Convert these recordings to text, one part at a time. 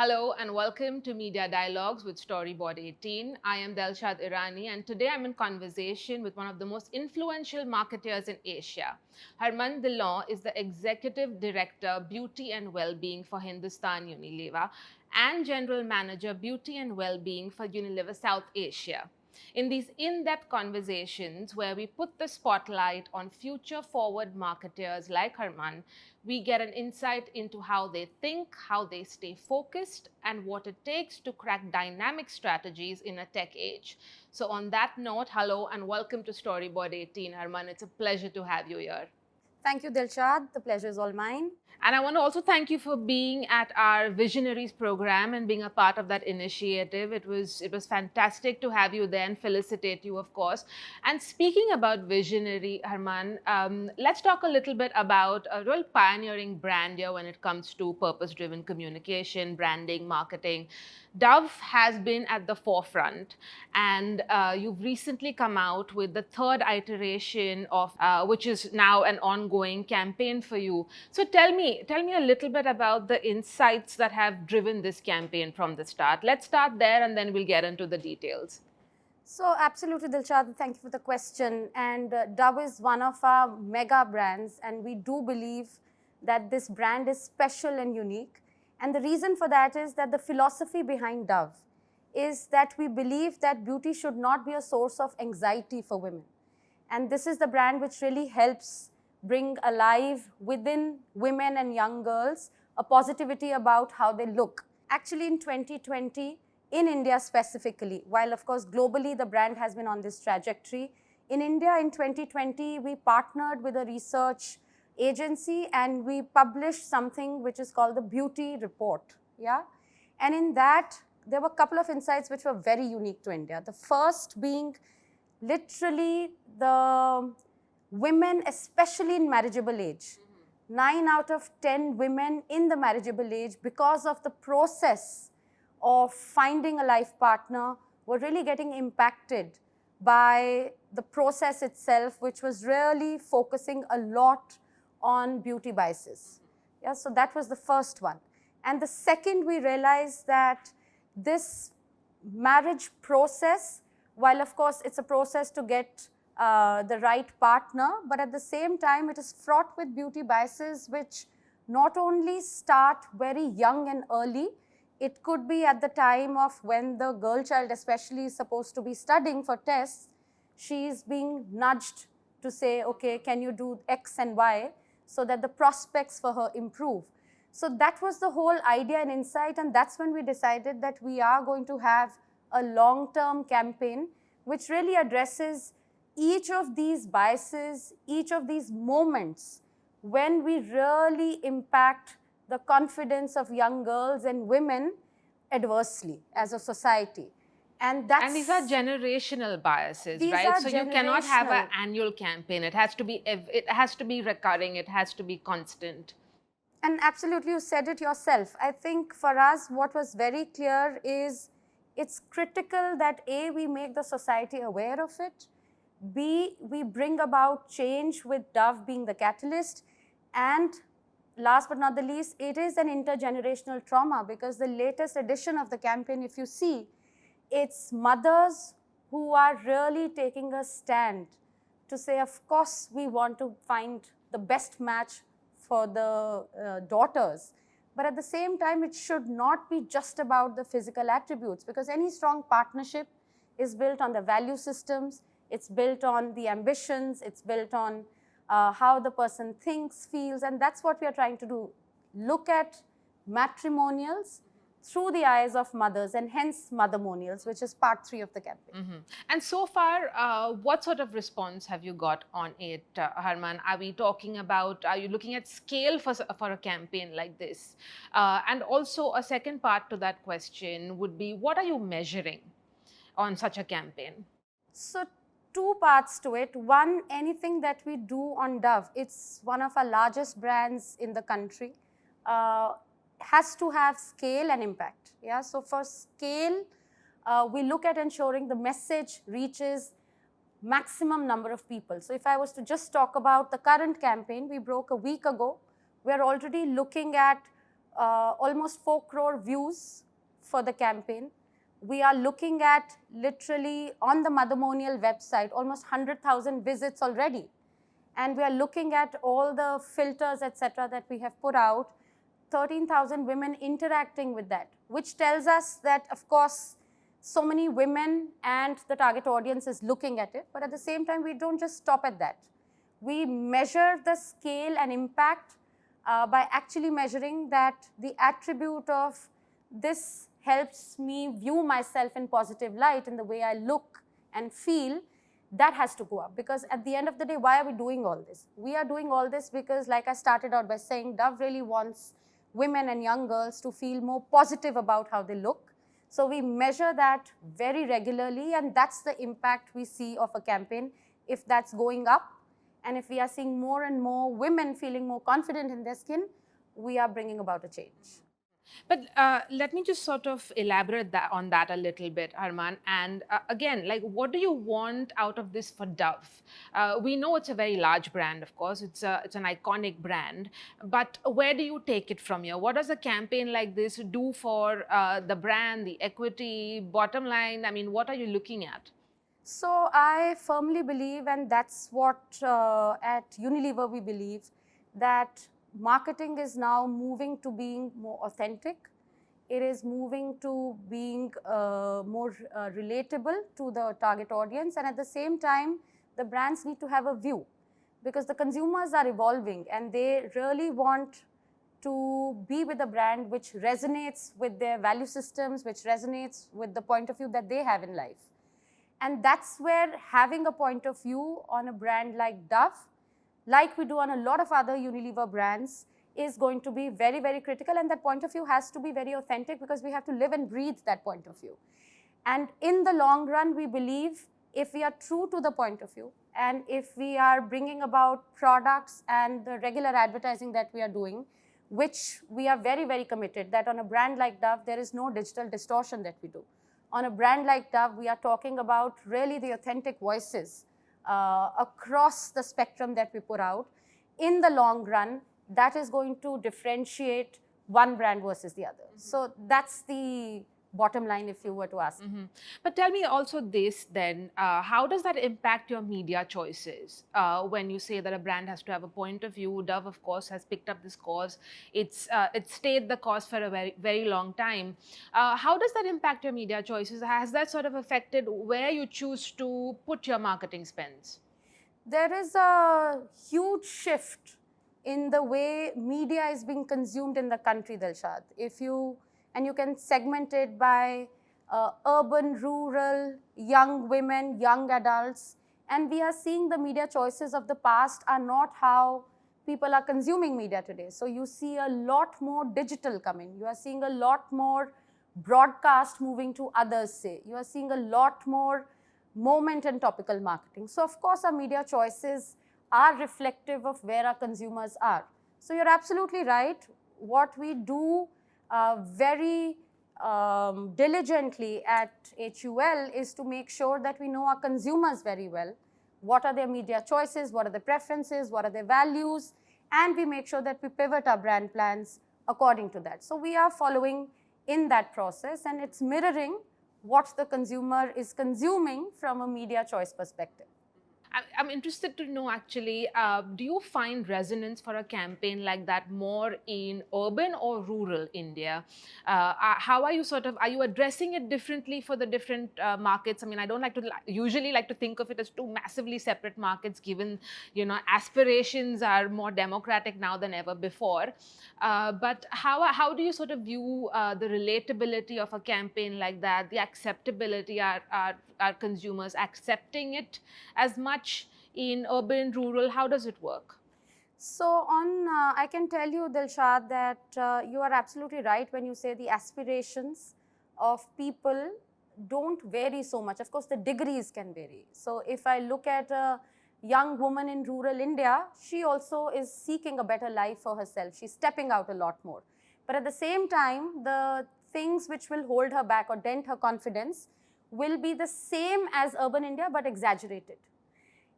Hello and welcome to Media Dialogues with Storyboard 18. I am Delshad Irani and today I'm in conversation with one of the most influential marketers in Asia. Harman Dhillon is the Executive Director, Beauty and Wellbeing for Hindustan Unilever and General Manager, Beauty and Wellbeing for Unilever South Asia. In these in-depth conversations where we put the spotlight on future-forward marketers like Harman, we get an insight into how they think, how they stay focused, and what it takes to crack dynamic strategies in a tech age. So on that note, hello and welcome to Storyboard 18. Harman, it's a pleasure to have you here. Thank you, Delshad. The pleasure is all mine. And I want to also thank you for being at our Visionaries program and being a part of that initiative. It was fantastic to have you there and felicitate you, of course. And speaking about Visionary, Harman, let's talk a little bit about a real pioneering brand here when it comes to purpose-driven communication, branding, marketing. Dove has been at the forefront, and you've recently come out with the third iteration of which is now an ongoing campaign for you. So tell me a little bit about the insights that have driven this campaign from the start. Let's start there and then we'll get into the details. So absolutely, Dilshad, thank you for the question. And Dove is one of our mega brands, and we do believe that this brand is special and unique. And the reason for that is that the philosophy behind Dove is that we believe that beauty should not be a source of anxiety for women. And this is the brand which really helps bring alive within women and young girls a positivity about how they look. Actually, in 2020, in India specifically, while of course globally the brand has been on this trajectory, in India in 2020, we partnered with a research agency and we published something which is called the Beauty Report. Yeah? And in that, there were a couple of insights which were very unique to India. The first being literally the women, especially in marriageable age. 9 out of 10 women in the marriageable age, because of the process of finding a life partner, were really getting impacted by the process itself, which was really focusing a lot on beauty biases. Yeah, so that was the first one. And the second, we realized that this marriage process, while of course it's a process to get the right partner, but at the same time it is fraught with beauty biases which not only start very young and early, it could be at the time of when the girl child especially is supposed to be studying for tests, she is being nudged to say, okay, can you do X and Y so that the prospects for her improve. So that was the whole idea and insight, and that's when we decided that we are going to have a long-term campaign which really addresses each of these biases, each of these moments when we really impact the confidence of young girls and women adversely as a society. And these are generational biases, right? So you cannot have an annual campaign. It has to be recurring, it has to be constant. And absolutely, you said it yourself. I think for us, what was very clear is it's critical that A, we make the society aware of it, B, we bring about change with Dove being the catalyst, and last but not the least, it is an intergenerational trauma because the latest edition of the campaign, if you see, it's mothers who are really taking a stand to say, of course, we want to find the best match for the daughters. But at the same time, it should not be just about the physical attributes because any strong partnership is built on the value systems, it's built on the ambitions, it's built on how the person thinks, feels, and that's what we are trying to do. Look at matrimonials through the eyes of mothers and hence mothermonials, which is part 3 of the campaign. And so far, what sort of response have you got on it, Harman? Are you looking at scale for a campaign like this? And also a second part to that question would be, what are you measuring on such a campaign? So 2 parts to it. One, anything that we do on Dove, it's one of our largest brands in the country, has to have scale and impact. Yeah? So for scale, we look at ensuring the message reaches maximum number of people. So if I was to just talk about the current campaign we broke a week ago, we're already looking at almost 4 crore views for the campaign. We are looking at literally on the Matrimonial website, almost 100,000 visits already. And we are looking at all the filters, etc., that we have put out, 13,000 women interacting with that, which tells us that, of course, so many women and the target audience is looking at it. But at the same time, we don't just stop at that. We measure the scale and impact by actually measuring that the attribute of this helps me view myself in positive light in the way I look and feel. That has to go up, because at the end of the day, why are we doing all this? We are doing all this because, like I started out by saying, Dove really wants women and young girls to feel more positive about how they look. So we measure that very regularly, and that's the impact we see of a campaign. If that's going up, and if we are seeing more and more women feeling more confident in their skin, we are bringing about a change. But let me just sort of elaborate on that a little bit, Harman. And again, like, what do you want out of this for Dove? We know it's a very large brand, of course. It's an iconic brand. But where do you take it from here? What does a campaign like this do for the brand, the equity, bottom line? I mean, what are you looking at? So I firmly believe, and that's what at Unilever we believe, that marketing is now moving to being more authentic. It is moving to being more relatable to the target audience, and at the same time, the brands need to have a view, because the consumers are evolving and they really want to be with a brand which resonates with their value systems, which resonates with the point of view that they have in life. And that's where having a point of view on a brand like Dove, like we do on a lot of other Unilever brands, is going to be very, very critical. And that point of view has to be very authentic, because we have to live and breathe that point of view. And in the long run, we believe if we are true to the point of view, and if we are bringing about products and the regular advertising that we are doing, which we are very, very committed, that on a brand like Dove, there is no digital distortion that we do. On a brand like Dove, we are talking about really the authentic voices across the spectrum that we put out. In the long run, that is going to differentiate one brand versus the other. So that's the bottom line, if you were to ask. But tell me also this then, how does that impact your media choices when you say that a brand has to have a point of view? Dove, of course, has picked up this cause. It's stayed the cause for a very, very long time. How does that impact your media choices? Has that sort of affected where you choose to put your marketing spends? There is a huge shift in the way media is being consumed in the country, Delshad. And you can segment it by urban, rural, young women, young adults. And we are seeing the media choices of the past are not how people are consuming media today. So you see a lot more digital coming. You are seeing a lot more broadcast moving to others, say. You are seeing a lot more moment and topical marketing. So of course, our media choices are reflective of where our consumers are. So you're absolutely right. What we do very diligently at HUL is to make sure that we know our consumers very well. What are their media choices? What are their preferences? What are their values? And we make sure that we pivot our brand plans according to that. So we are following in that process, and it's mirroring what the consumer is consuming from a media choice perspective. I'm interested to know, actually, do you find resonance for a campaign like that more in urban or rural India? How are you are you addressing it differently for the different markets? I mean, I don't usually like to think of it as two massively separate markets, given, aspirations are more democratic now than ever before. But how do you sort of view the relatability of a campaign like that, the acceptability? Are consumers accepting it as much in urban, rural? How does it work? So I can tell you, Delshad, that you are absolutely right when you say the aspirations of people don't vary so much. Of course, the degrees can vary. So if I look at a young woman in rural India, she also is seeking a better life for herself. She's stepping out a lot more. But at the same time, the things which will hold her back or dent her confidence will be the same as urban India, but exaggerated.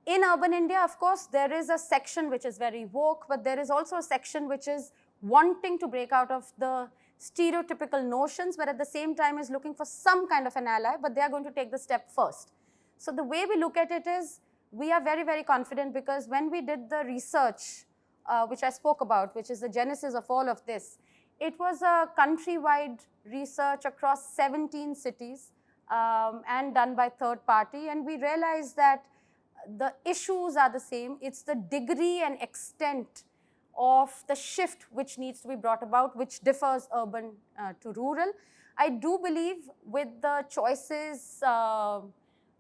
In urban India, of course, there is a section which is very woke, but there is also a section which is wanting to break out of the stereotypical notions, but at the same time is looking for some kind of an ally, but they are going to take the step first. So the way we look at it is, we are very, very confident, because when we did the research, which I spoke about, which is the genesis of all of this, it was a countrywide research across 17 cities and done by third party. And we realized that the issues are the same. It's the degree and extent of the shift which needs to be brought about, which differs urban to rural. I do believe with the choices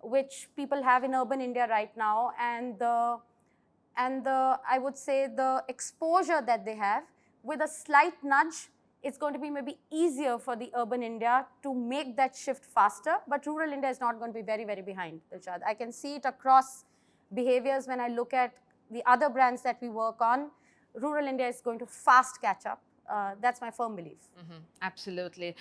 which people have in urban India right now, and the I would say the exposure that they have, with a slight nudge, it's going to be maybe easier for the urban India to make that shift faster, but rural India is not going to be very, very behind, Delshad. I can see it across behaviors when I look at the other brands that we work on. Rural India is going to fast catch up. That's my firm belief. Absolutely.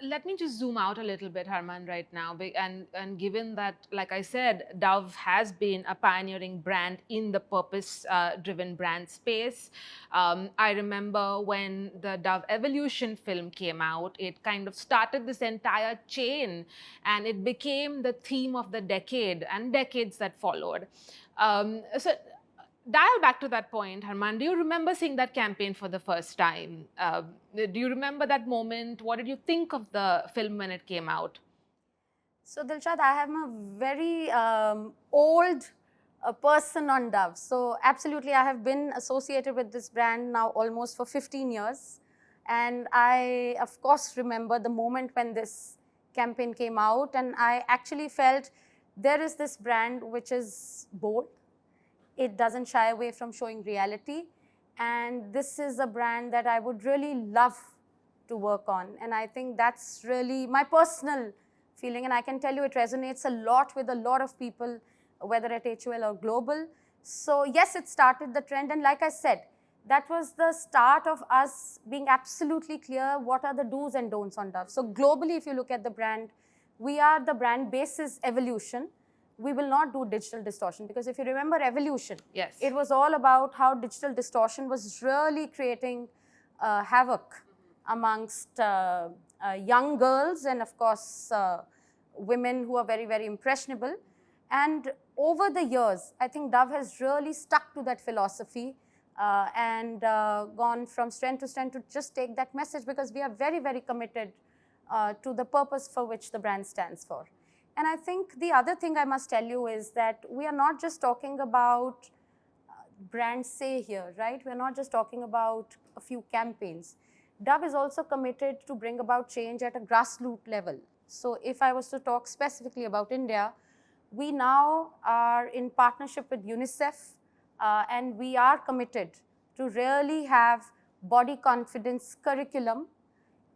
Let me just zoom out a little bit, Harman, right now. And given that, like I said, Dove has been a pioneering brand in the purpose-driven brand space. I remember when the Dove Evolution film came out, it kind of started this entire chain, and it became the theme of the decade and decades that followed. So dial back to that point, Harman. Do you remember seeing that campaign for the first time? Do you remember that moment? What did you think of the film when it came out? So, Delshad, I am a very old person on Dove. So, absolutely, I have been associated with this brand now almost for 15 years. And I, of course, remember the moment when this campaign came out. And I actually felt there is this brand which is bold. It doesn't shy away from showing reality. And this is a brand that I would really love to work on. And I think that's really my personal feeling. And I can tell you it resonates a lot with a lot of people, whether at HUL or global. So yes, it started the trend. And like I said, that was the start of us being absolutely clear what are the do's and don'ts on Dove. So globally, if you look at the brand, we are the brand basis evolution. We will not do digital distortion, because if you remember Evolution, yes, it was all about how digital distortion was really creating havoc amongst young girls and, of course, women who are very, very impressionable. And over the years, I think Dove has really stuck to that philosophy and gone from strength to strength to just take that message, because we are very, very committed to the purpose for which the brand stands for. And I think the other thing I must tell you is that we are not just talking about brand say here, right? We're not just talking about a few campaigns. Dove is also committed to bring about change at a grassroots level. So if I was to talk specifically about India, we now are in partnership with UNICEF, and we are committed to really have body confidence curriculum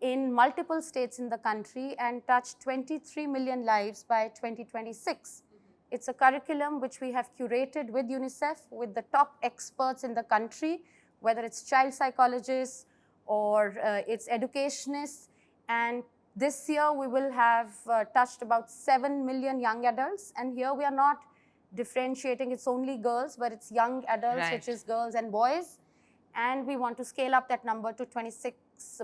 in multiple states in the country and touch 23 million lives by 2026. It's a curriculum which we have curated with UNICEF, with the top experts in the country, whether it's child psychologists or it's educationists. And this year we will have touched about 7 million young adults. And here we are not differentiating, it's only girls, but it's young adults, right, which is girls and boys. And we want to scale up that number to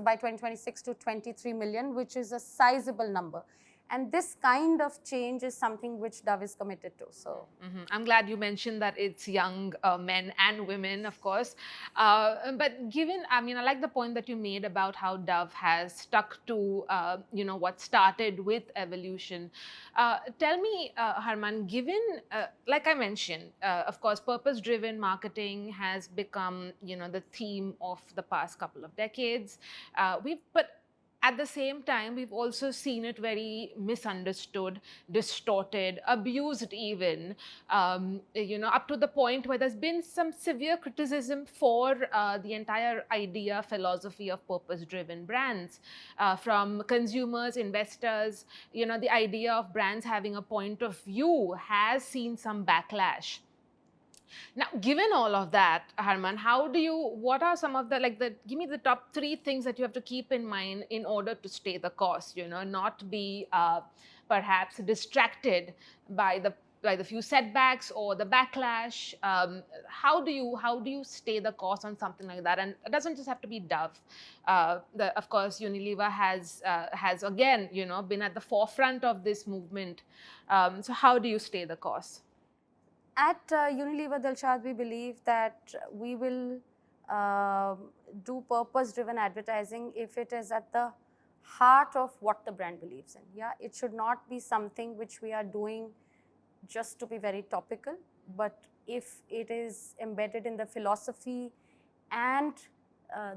by 2026 to 23 million, which is a sizable number. And this kind of change is something which Dove is committed to. So, I'm glad you mentioned that it's young men and women, of course. But given, I mean, I like the point that you made about how Dove has stuck to, what started with evolution. Tell me, Harman, given, like I mentioned, of course, purpose-driven marketing has become, the theme of the past couple of decades. But at the same time, we've also seen it very misunderstood, distorted, abused even, up to the point where there's been some severe criticism for the entire idea, philosophy of purpose-driven brands. From consumers, investors, the idea of brands having a point of view has seen some backlash. Now, given all of that, Harman, what are some of give me the top 3 things that you have to keep in mind in order to stay the course, not be perhaps distracted by by the few setbacks or the backlash? How do you stay the course on something like that? And it doesn't just have to be Dove. Of course, Unilever has again, been at the forefront of this movement. So how do you stay the course? At Unilever, Delshad, we believe that we will do purpose-driven advertising if it is at the heart of what the brand believes in. Yeah, it should not be something which we are doing just to be very topical, but if it is embedded in the philosophy and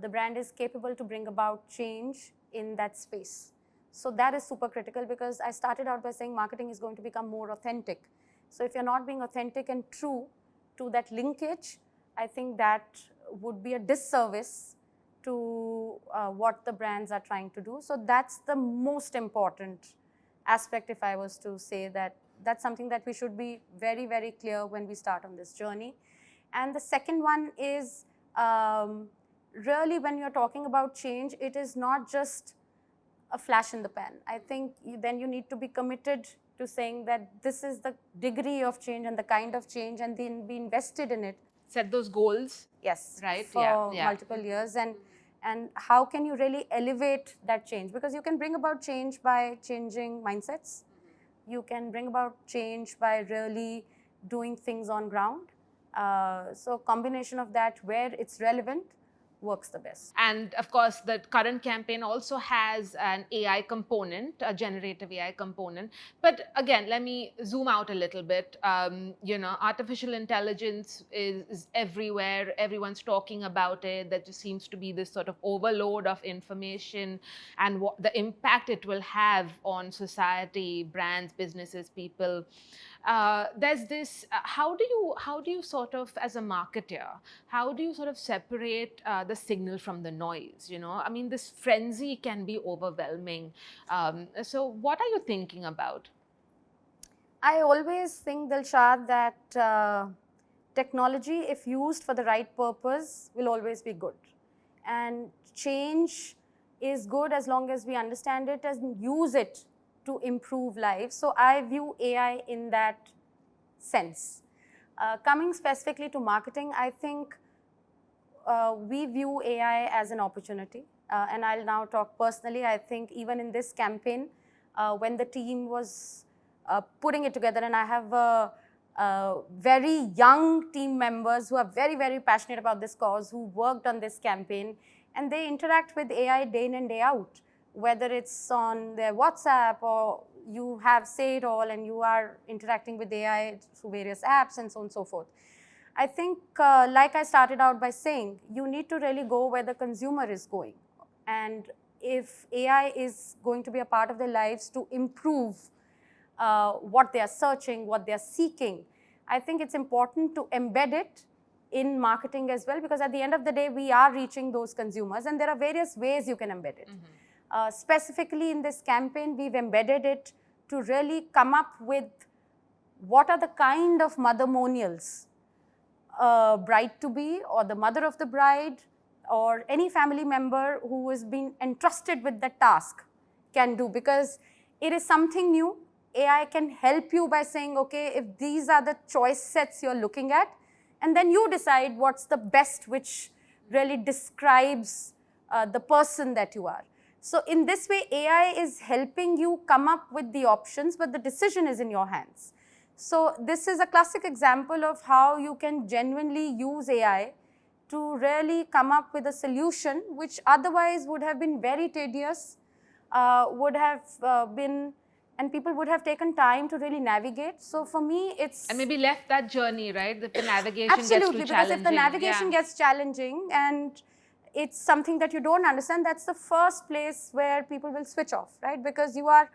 the brand is capable to bring about change in that space. So that is super critical, because I started out by saying marketing is going to become more authentic. So if you're not being authentic and true to that linkage, I think that would be a disservice to what the brands are trying to do. So that's the most important aspect, if I was to say that. That's something that we should be very, very clear when we start on this journey. And the second one is really, when you're talking about change, it is not just a flash in the pan. I think then you need to be committed to saying that this is the degree of change and the kind of change, and then be invested in it. Set those goals. Yes, right? for multiple years. And how can you really elevate that change? Because you can bring about change by changing mindsets. You can bring about change by really doing things on ground. So combination of that, where it's relevant, works the best. And of course, the current campaign also has an AI component, a generative AI component. But again, let me zoom out a little bit. Artificial intelligence is everywhere. Everyone's talking about it. There just seems to be this sort of overload of information, and the impact it will have on society, brands, businesses, people. There's this, how do you sort of, as a marketer, how do you sort of separate the signal from the noise? I mean, this frenzy can be overwhelming. So what are you thinking about? I always think, Delshad, that technology, if used for the right purpose, will always be good. And change is good as long as we understand it and use it to improve lives. So I view AI in that sense. Coming specifically to marketing, I think we view AI as an opportunity. And I'll now talk personally. I think even in this campaign, when the team was putting it together, and I have very young team members who are very, very passionate about this cause, who worked on this campaign, and they interact with AI day in and day out, whether it's on their WhatsApp or you have Say It All and you are interacting with AI through various apps and so on and so forth. I think, like I started out by saying, you need to really go where the consumer is going. And if AI is going to be a part of their lives to improve what they are searching, what they are seeking, I think it's important to embed it in marketing as well, because at the end of the day, we are reaching those consumers, and there are various ways you can embed it. Specifically in this campaign, we've embedded it to really come up with what are the kind of mothermonials bride-to-be or the mother of the bride or any family member who has been entrusted with the task can do, because it is something new. AI can help you by saying, okay, if these are the choice sets you're looking at, and then you decide what's the best, which really describes the person that you are. So in this way, AI is helping you come up with the options, but the decision is in your hands. So this is a classic example of how you can genuinely use AI to really come up with a solution which otherwise would have been very tedious, would have been, and people would have taken time to really navigate. So for me, it's... And maybe left that journey, right? If the navigation Absolutely, gets too because challenging. if the navigation gets challenging and it's something that you don't understand, that's the first place where people will switch off, right? Because you are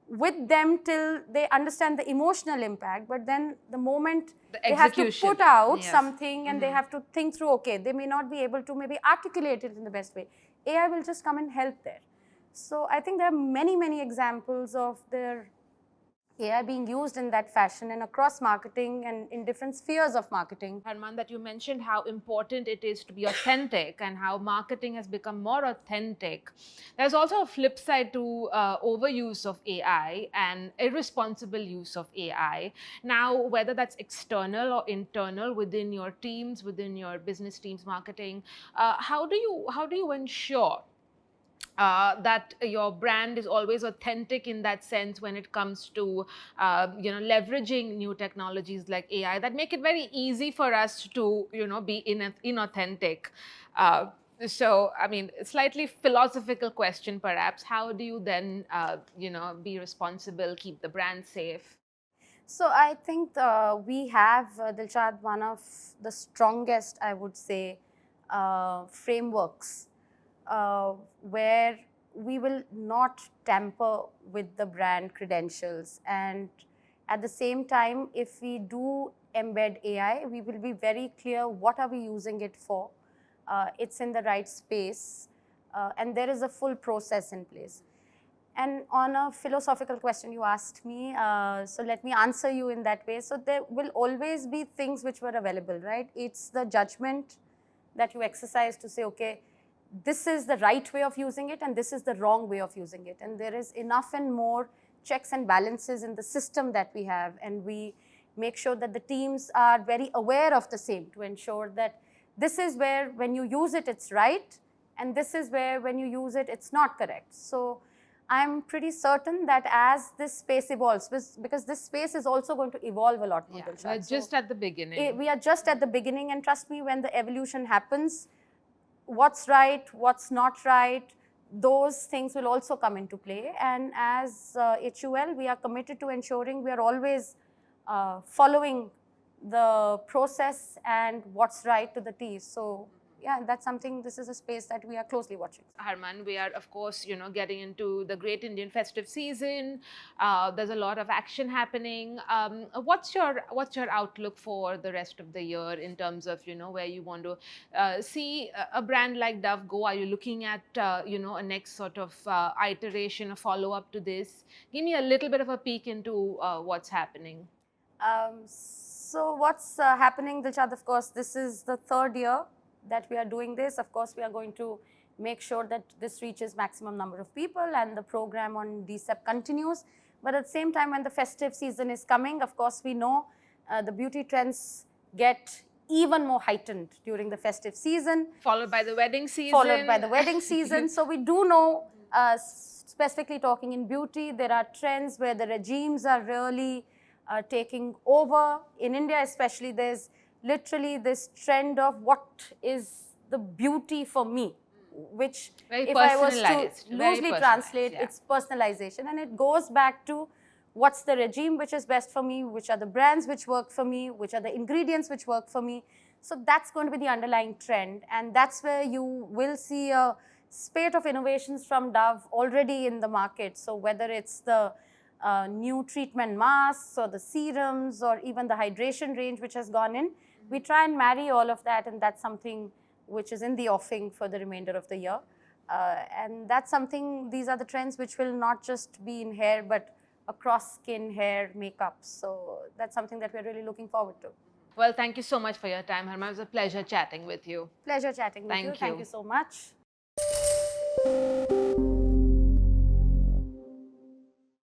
with them till they understand the emotional impact, but then the moment they have to put out something and they have to think through, okay, they may not be able to maybe articulate it in the best way. AI will just come and help there. So I think there are many, many examples of their AI being used in that fashion and across marketing and in different spheres of marketing. Harman, that you mentioned how important it is to be authentic and how marketing has become more authentic. There's also a flip side to overuse of AI and irresponsible use of AI. Now, whether that's external or internal within your teams, within your business teams, marketing, how do you ensure that your brand is always authentic in that sense when it comes to leveraging new technologies like AI that make it very easy for us to be inauthentic. So, I mean, slightly philosophical question perhaps. How do you then be responsible, keep the brand safe? So I think we have, Dilshad, one of the strongest, I would say, frameworks where we will not tamper with the brand credentials. And at the same time, if we do embed AI, we will be very clear what are we using it for. It's in the right space, and there is a full process in place. And on a philosophical question you asked me, so let me answer you in that way. So there will always be things which were available, right? It's the judgment that you exercise to say, okay, this is the right way of using it and this is the wrong way of using it. And there is enough and more checks and balances in the system that we have, and we make sure that the teams are very aware of the same to ensure that this is where when you use it, it's right, and this is where when you use it, it's not correct. So I'm pretty certain that as this space evolves, because this space is also going to evolve a lot more. Yeah, we're just at the beginning. We are just at the beginning, and trust me, when the evolution happens, what's right, what's not right, those things will also come into play. And as HUL, we are committed to ensuring we are always following the process and what's right to the T. So yeah, that's something, this is a space that we are closely watching. Harman, we are, of course, getting into the great Indian festive season. There's a lot of action happening. What's your outlook for the rest of the year in terms of, where you want to see a brand like Dove go? Are you looking at, a next sort of iteration, a follow-up to this? Give me a little bit of a peek into what's happening. So what's happening, Dilshad, of course, this is the third year that we are doing this. Of course, we are going to make sure that this reaches maximum number of people and the program on DSEP continues. But at the same time, when the festive season is coming, of course, we know the beauty trends get even more heightened during the festive season. Followed by the wedding season. Followed by the wedding season. So we do know, specifically talking in beauty, there are trends where the regimes are really taking over. In India especially, there's literally this trend of what is the beauty for me, which very if I was to loosely translate, yeah, it's personalization. And it goes back to what's the regime which is best for me, which are the brands which work for me, which are the ingredients which work for me. So that's going to be the underlying trend. And that's where you will see a spate of innovations from Dove already in the market. So whether it's the new treatment masks or the serums or even the hydration range which has gone in, we try and marry all of that, and that's something which is in the offing for the remainder of the year. And that's something, these are the trends which will not just be in hair, but across skin, hair, makeup. So that's something that we're really looking forward to. Well, thank you so much for your time, Harman. It was a pleasure chatting with you. Pleasure chatting with you. Thank you so much.